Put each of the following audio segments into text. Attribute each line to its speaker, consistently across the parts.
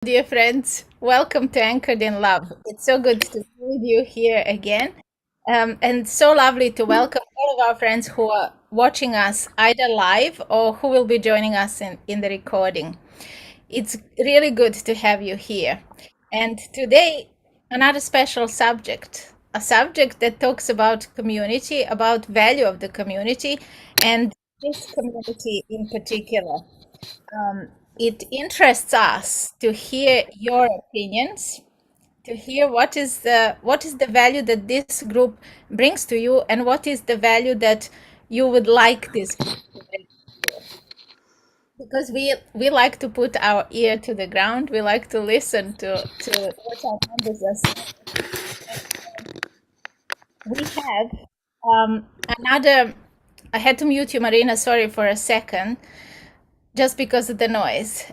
Speaker 1: Dear friends, welcome to Anchored in Love. It's so good to be with you here again. And so lovely to welcome all of our friends who are watching us either live or who will be joining us in the recording. It's really good to have you here. And today, another special subject, a subject that talks about community, about value of the community, and this community in particular. Um, it interests us to hear your opinions, to hear what is the value that this group brings to you, and what is the value that you would like this group to bring to you. Because we like to put our ear to the ground, we like to listen to what our members are saying. We have another. I had to mute you, Marina. Sorry for a second. Just because of the noise.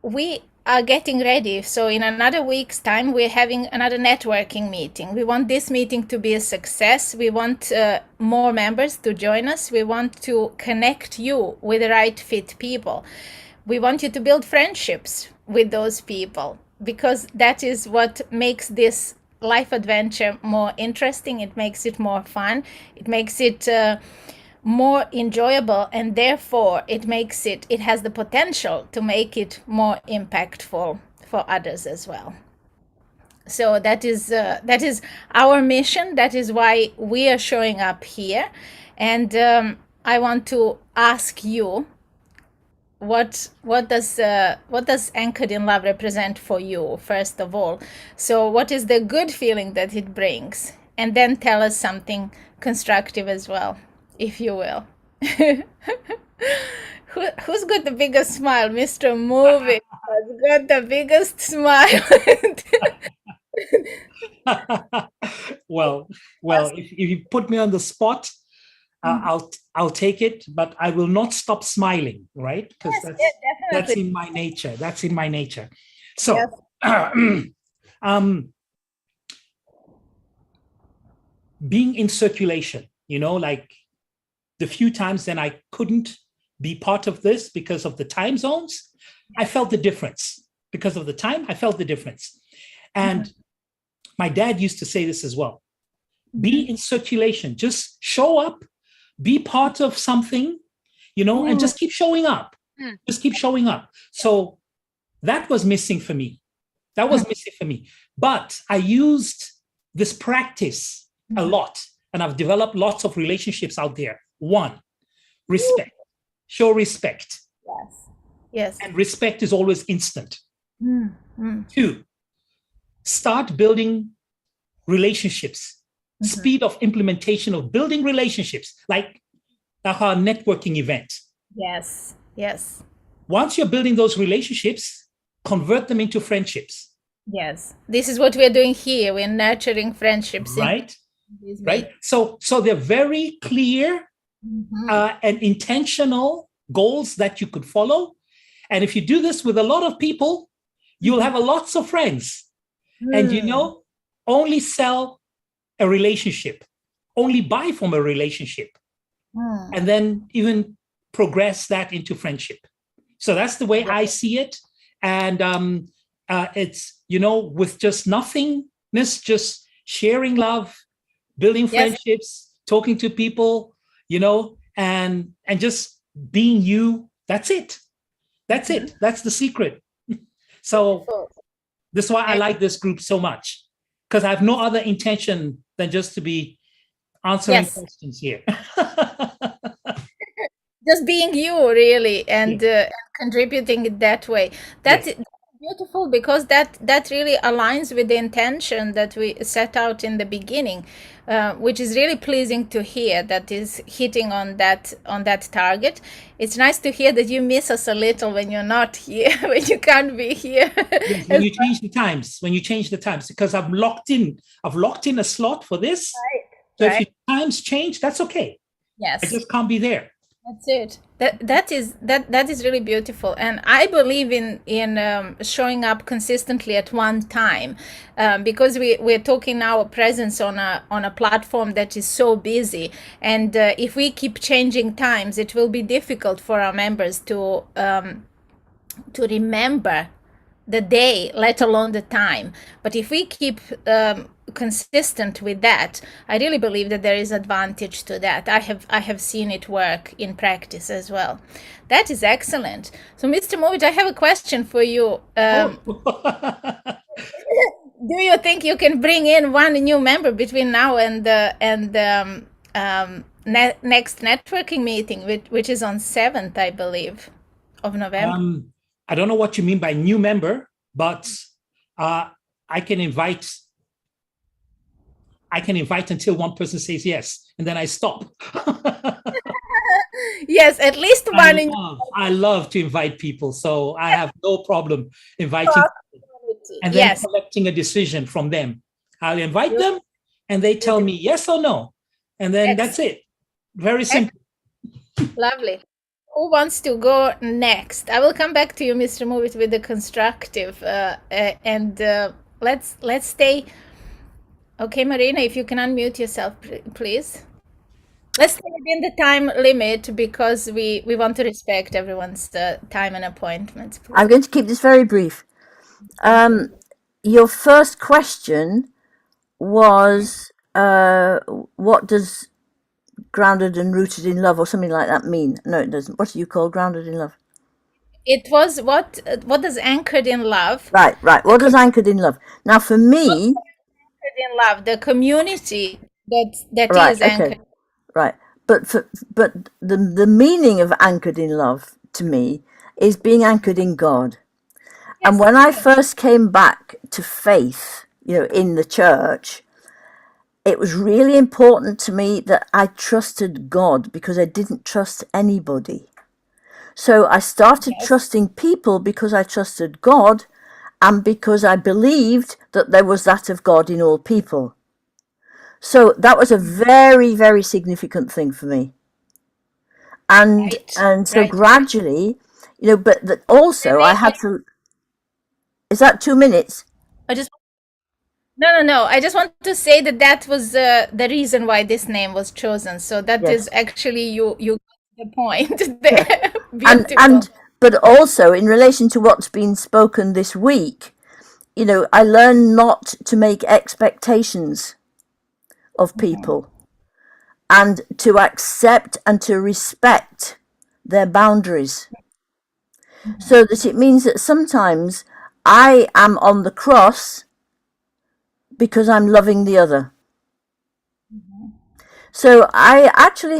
Speaker 1: We are getting ready. So, in another week's time, we're having another networking meeting. We want this meeting to be a success. We want more members to join us. We want to connect you with the right fit people. We want you to build friendships with those people because that is what makes this life adventure more interesting. It makes it more fun. It makes it more enjoyable, and therefore it has the potential to make it more impactful for others as well. So that is our mission. That is why we are showing up here. And I want to ask you, what does Anchored in Love represent for you, first of all? So what is the good feeling that it brings? And then tell us something constructive as well, if you will. Who's got the biggest smile? Mr. Movie has got the biggest smile.
Speaker 2: well, well, if you put me on the spot, I'll take it, but I will not stop smiling, right? Because
Speaker 1: Yes, yeah,
Speaker 2: that's
Speaker 1: definitely.
Speaker 2: in my nature. That's in my nature.
Speaker 1: Yes.
Speaker 2: So, um, being in circulation, like the few times then I couldn't be part of this because of the time zones, I felt the difference. Because of the time, I felt the difference. And my dad used to say this as well: be in circulation, just show up, be part of something, and just keep showing up. Just keep showing up. So that was missing for me. That was missing for me. But I used this practice a lot, and I've developed lots of relationships out there. One, respect. Show respect.
Speaker 1: Yes. Yes.
Speaker 2: And respect is always instant.
Speaker 1: Mm, mm.
Speaker 2: Two, start building relationships. Speed of implementation of building relationships, like our networking event.
Speaker 1: Yes. Yes.
Speaker 2: Once you're building those relationships, convert them into friendships.
Speaker 1: Yes. This is what we're doing here. We're nurturing friendships in
Speaker 2: Right?
Speaker 1: these
Speaker 2: Right?
Speaker 1: meetings.
Speaker 2: So they're very clear
Speaker 1: Mhm.
Speaker 2: and intentional goals that you could follow. And if you do this with a lot of people, you'll have a lots of friends. And only sell a relationship, only buy from a relationship, and then even progress that into friendship. So that's the way I see it. And it's, with just nothingness, just sharing love, building
Speaker 1: Yes.
Speaker 2: friendships, talking to people, and just being you. That's it. That's it. That's the secret. So
Speaker 1: Beautiful.
Speaker 2: this is why I
Speaker 1: And
Speaker 2: like this group so much, because I have no other intention than just to be answering
Speaker 1: yes,
Speaker 2: questions here.
Speaker 1: just being you really,
Speaker 2: Yeah.
Speaker 1: and contributing it that way.
Speaker 2: Yes.
Speaker 1: That's beautiful because that really aligns with the intention that we set out in the beginning, which is really pleasing to hear. That is hitting on that target. It's nice to hear that you miss us a little when you're not here, when you can't be here.
Speaker 2: Yes. When
Speaker 1: As
Speaker 2: you change the times, because I've locked in a slot for this.
Speaker 1: right,
Speaker 2: So if
Speaker 1: right.
Speaker 2: your times change, that's okay. I
Speaker 1: Yes.
Speaker 2: just can't be there.
Speaker 1: That's it. That is really beautiful, and I believe in showing up consistently at one time, because we're talking now a presence on a platform that is so busy, and if we keep changing times, it will be difficult for our members to remember the day, let alone the time. But if we keep consistent with that, I really believe that there is advantage to that. I have seen it work in practice as well. That is excellent. So, Mr. Movit, I have a question for you.
Speaker 2: Oh.
Speaker 1: Do you think you can bring in one new member between now and next networking meeting, which is on 7th, I believe, of November?
Speaker 2: I don't know what you mean by new member, but uh, I can invite. I can invite until one person says yes, and then I stop.
Speaker 1: Yes, at least one in
Speaker 2: I love to invite people, so I have no problem inviting
Speaker 1: community.
Speaker 2: and then
Speaker 1: Yes.
Speaker 2: collecting a decision from them. I'll invite them, and they tell me yes or no, and then that's it. Very simple.
Speaker 1: Lovely. Who wants to go next? I will come back to you, Mr. Movit, with the constructive, and let's stay. Okay, Marina, if you can unmute yourself, please. Let's stay within the time limit because we want to respect everyone's time and appointments, please.
Speaker 3: I'm going to keep this very brief. Your first question was, what does grounded and rooted in love or something like that mean? No, it doesn't. What do you call grounded in love?
Speaker 1: It was what does anchored in love?
Speaker 3: Right. What does anchored in love? Now, for me,
Speaker 1: Anchored in love, the community that
Speaker 3: right,
Speaker 1: is anchored.
Speaker 3: okay, right. But the meaning of anchored in love to me is being anchored in God. And when I first came back to faith, in the church, it was really important to me that I trusted God because I didn't trust anybody. So I started trusting people because I trusted God and because I believed that there was that of God in all people. So that was a very, very significant thing for me. And so gradually, but that also I had to. Is that 2 minutes?
Speaker 1: I just no. I just want to say that was the reason why this name was chosen. So that is
Speaker 3: Yes.
Speaker 1: actually you got the point there.
Speaker 3: Yes.
Speaker 1: Beautiful.
Speaker 3: And but also in relation to what's been spoken this week, I learned not to make expectations of people and to accept and to respect their boundaries. So that it means that sometimes I am on the cross because I'm loving the other. So I actually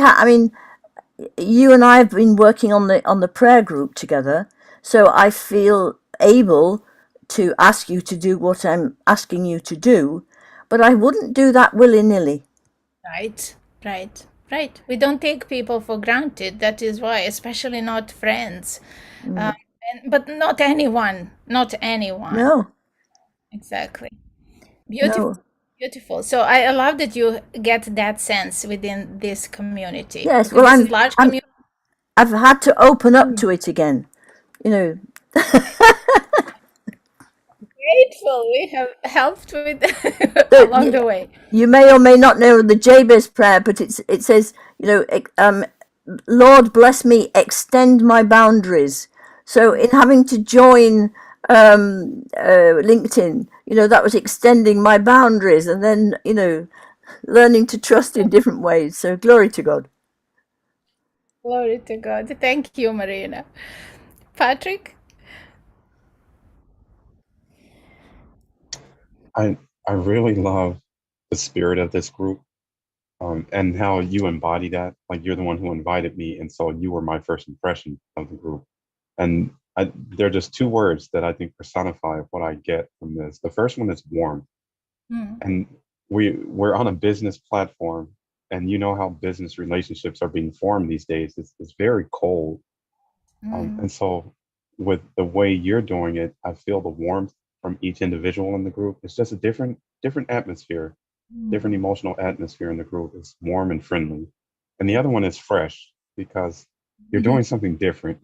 Speaker 3: you and I have been working on the prayer group together, so I feel able to ask you to do what I'm asking you to do, but I wouldn't do that willy-nilly.
Speaker 1: Right. We don't take people for granted. That is why, especially not friends. But not anyone. Not anyone.
Speaker 3: No.
Speaker 1: Exactly. Beautiful. So I love that you get that sense within this community.
Speaker 3: Yes,
Speaker 1: Because
Speaker 3: well,
Speaker 1: this is large community.
Speaker 3: I've had to open up to it again.
Speaker 1: Grateful we have helped with along the way.
Speaker 3: You may or may not know the Jabez prayer, but it says, Lord bless me, extend my boundaries. So in having to join LinkedIn, that was extending my boundaries, and then learning to trust in different ways. So glory to God.
Speaker 1: Glory to God. Thank you, Marina. Patrick?
Speaker 4: I really love the spirit of this group, and how you embody that. Like, you're the one who invited me, and so you were my first impression of the group. And there are just two words that I think personify what I get from this. The first one is warm, and we're on a business platform, and you know how business relationships are being formed these days. It's very cold, and so with the way you're doing it, I feel the warmth from each individual in the group. It's just a different atmosphere, different emotional atmosphere in the group. It's warm and friendly. And the other one is fresh because you're doing something different.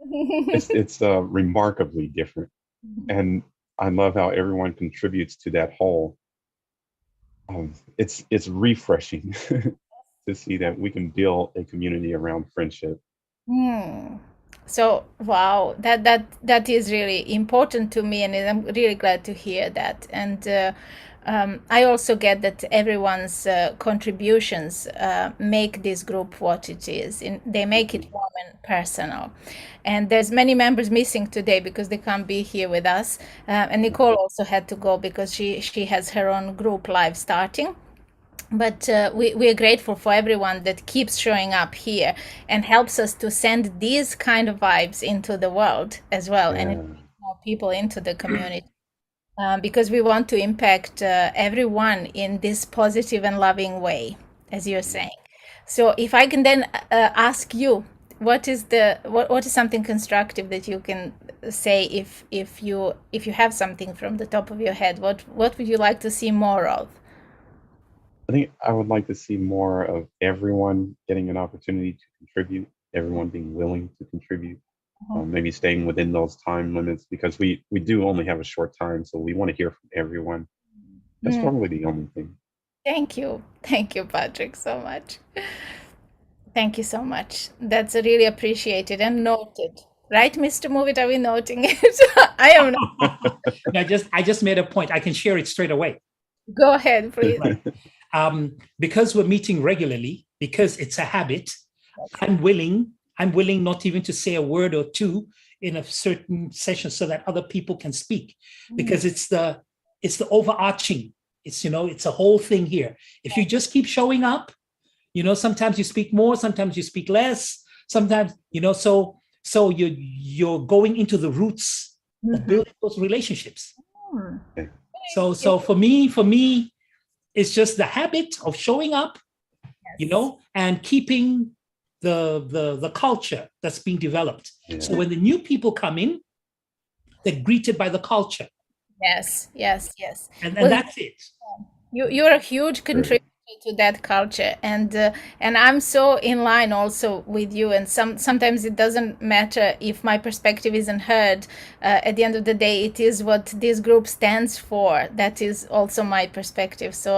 Speaker 4: It's remarkably different. And I love how everyone contributes to that whole. It's refreshing to see that we can build a community around friendship.
Speaker 1: So wow, that is really important to me, and I'm really glad to hear that. And I also get that everyone's contributions make this group what it is. They make it warm and personal. And there's many members missing today because they can't be here with us. And Nicole also had to go because she has her own group live starting. But we are grateful for everyone that keeps showing up here and helps us to send these kind of vibes into the world as well, and
Speaker 4: Yeah.
Speaker 1: invite more people into the community, because we want to impact everyone in this positive and loving way, as you're saying. So if I can then ask you, what is something constructive that you can say, if you have something from the top of your head, what would you like to see more of?
Speaker 4: I think I would like to see more of everyone getting an opportunity to contribute, everyone being willing to contribute, maybe staying within those time limits, because we do only have a short time, so we want to hear from everyone. That's
Speaker 1: Mm.
Speaker 4: probably the only thing.
Speaker 1: Thank you, Patrick, so much. Thank you so much. That's really appreciated and noted. Right, Mr. Movit, are we noting it? I am not.
Speaker 2: I just made a point. I can share it straight away.
Speaker 1: Go ahead, please.
Speaker 2: Right. Because we're meeting regularly, because it's a habit, I'm willing not even to say a word or two in a certain session so that other people can speak, because it's the overarching, it's a whole thing here. If you just keep showing up, sometimes you speak more, sometimes you speak less, sometimes, so you're going into the roots of building those relationships. So for me, it's just the habit of showing up, and keeping the culture that's being developed.
Speaker 4: Yeah.
Speaker 2: So when the new people come in, they're greeted by the culture.
Speaker 1: Yes.
Speaker 2: And
Speaker 1: Well,
Speaker 2: that's it.
Speaker 1: you're a huge contributor to that culture, and I'm so in line also with you. And sometimes it doesn't matter if my perspective isn't heard. At the end of the day, it is what this group stands for. That is also my perspective. So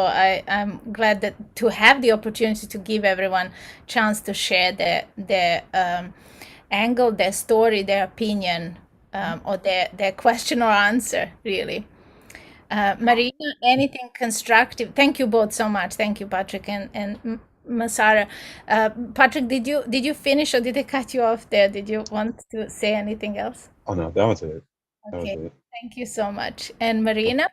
Speaker 1: I'm glad that to have the opportunity to give everyone chance to share their angle, their story, their opinion, or their question or answer, really. Marina, anything constructive? Thank you both so much. Thank you, Patrick and Masara. Patrick, did you finish, or did I cut you off there? Did you want to say anything else?
Speaker 4: Oh no, that was it. That was
Speaker 1: Okay,
Speaker 4: it.
Speaker 1: thank you so much. And Marina,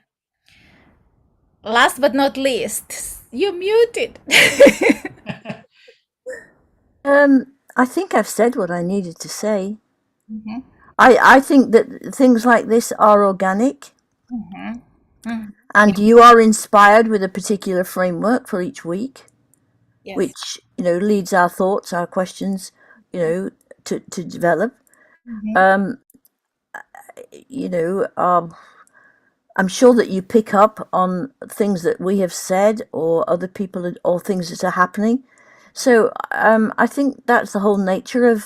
Speaker 1: last but not least, you muted.
Speaker 3: I think I've said what I needed to say.
Speaker 1: Mhm,
Speaker 3: I think that things like this are organic,
Speaker 1: mhm, mhm.
Speaker 3: and you are inspired with a particular framework for each week,
Speaker 1: Yes.
Speaker 3: which leads our thoughts, our questions, to develop.
Speaker 1: Mhm.
Speaker 3: Um, you know, um, I'm sure that you pick up on things that we have said, or other people, or things that are happening. So I think that's the whole nature of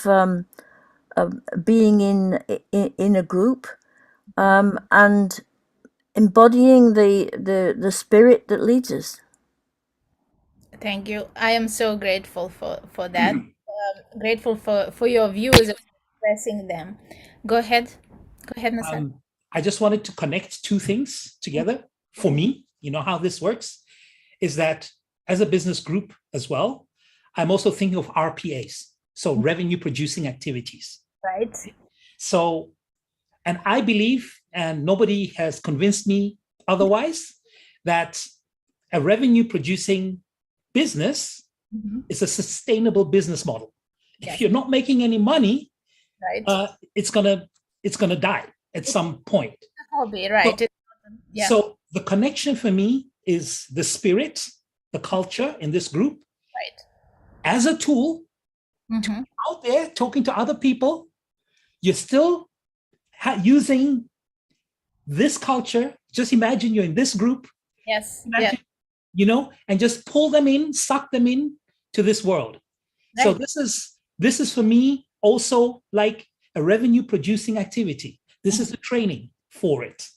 Speaker 3: being in a group, and embodying the spirit that leads us.
Speaker 1: Thank you. I am so grateful for that. Grateful for your views and expressing them. Go ahead. Go ahead, Nasser.
Speaker 2: I just wanted to connect two things together. For me, how this works is that as a business group as well, I'm also thinking of RPAs, so revenue producing activities.
Speaker 1: Right.
Speaker 2: So, and I believe, and nobody has convinced me otherwise, that a revenue producing business is a sustainable business model.
Speaker 1: Yes.
Speaker 2: If you're not making any money,
Speaker 1: Right.
Speaker 2: it's gonna die at some point.
Speaker 1: Hobby, right.
Speaker 2: So, so the connection for me is the spirit, the culture in this group,
Speaker 1: Right.
Speaker 2: as a tool out there talking to other people. You're still using this culture. Just imagine you're in this group.
Speaker 1: Yes.
Speaker 2: Imagine, and just pull them in, suck them in to this world. Right. So this is for me also like a revenue producing activity. This is the training for it.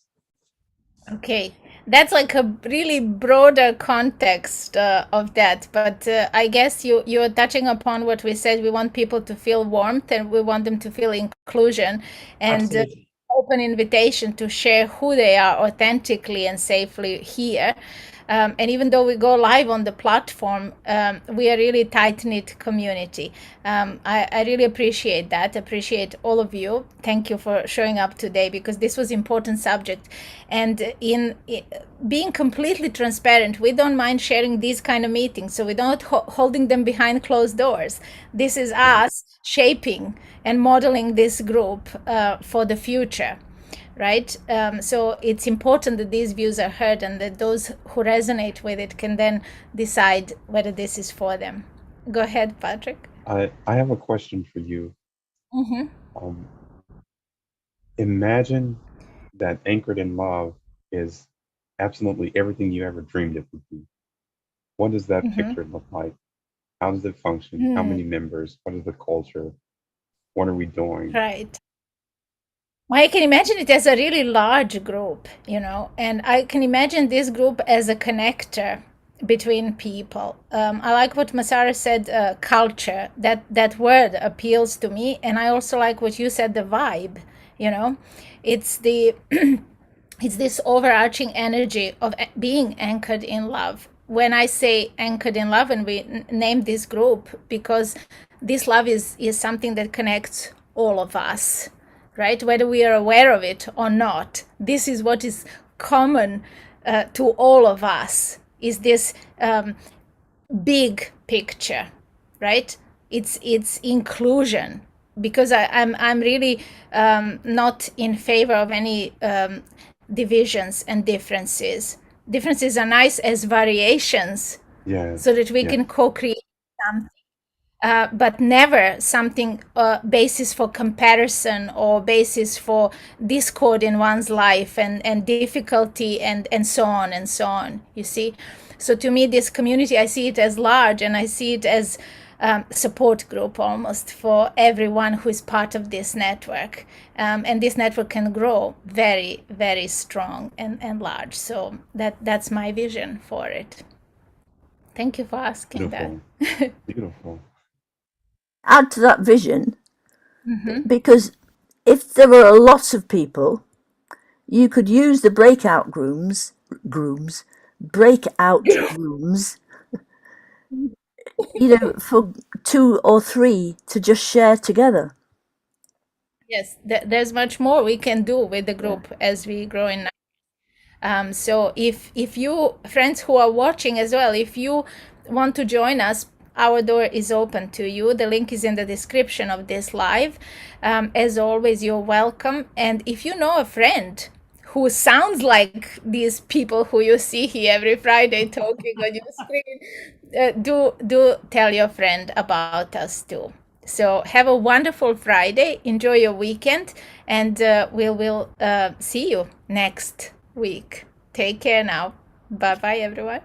Speaker 1: Okay, that's like a really broader context of that. But I guess you're touching upon what we said. We want people to feel warmth, and we want them to feel inclusion, and
Speaker 2: Absolutely.
Speaker 1: open invitation to share who they are authentically and safely here. And even though we go live on the platform, we are really tight-knit community. I really appreciate that. Appreciate all of you. Thank you for showing up today, because this was important subject. And in being completely transparent, we don't mind sharing these kind of meetings. So we're not holding them behind closed doors. This is us shaping and modeling this group for the future, right? So it's important that these views are heard, and that those who resonate with it can then decide whether this is for them. Go ahead, Patrick.
Speaker 4: I have a question for you.
Speaker 1: Mm-hmm.
Speaker 4: Um, Imagine that anchored in love is absolutely everything you ever dreamed it would be. What does that
Speaker 1: Mm-hmm.
Speaker 4: picture look like? How does it function? How many members? What is the culture? What are we doing?
Speaker 1: Right. Well, I can imagine it as a really large group, and I can imagine this group as a connector between people. I like what Masara said, culture. That word appeals to me, and I also like what you said, the vibe. It's the it's this overarching energy of being anchored in love. When I say anchored in love, and we name this group, because this love is something that connects all of us, right? Whether we are aware of it or not, this is what is common to all of us, is this big picture, right? It's inclusion, because I'm really not in favor of any divisions and differences. Differences are nice as variations,
Speaker 4: Yes,
Speaker 1: so that we
Speaker 4: yes,
Speaker 1: can co-create something, but never something basis for comparison, or basis for discord in one's life, and difficulty, and so on and so on, you see. So to me, this community, I see it as large, and I see it as support group almost for everyone who is part of this network, and this network can grow very, very strong and large. So that's my vision for it. Thank you for asking that.
Speaker 4: beautiful, beautiful.
Speaker 3: Add to that vision,
Speaker 1: Mm-hmm.
Speaker 3: because if there were a lot of people, you could use the breakout rooms, for two or three to just share together.
Speaker 1: Yes, there's much more we can do with the
Speaker 3: Yeah.
Speaker 1: group as we grow in. So if you friends who are watching as well, if you want to join us, our door is open to you. The link is in the description of this live. As always, you're welcome. And if you know a friend who sounds like these people who you see here every Friday talking on your screen, do tell your friend about us too. So have a wonderful Friday. Enjoy your weekend, and we will see you next week. Take care now. Bye bye, everyone.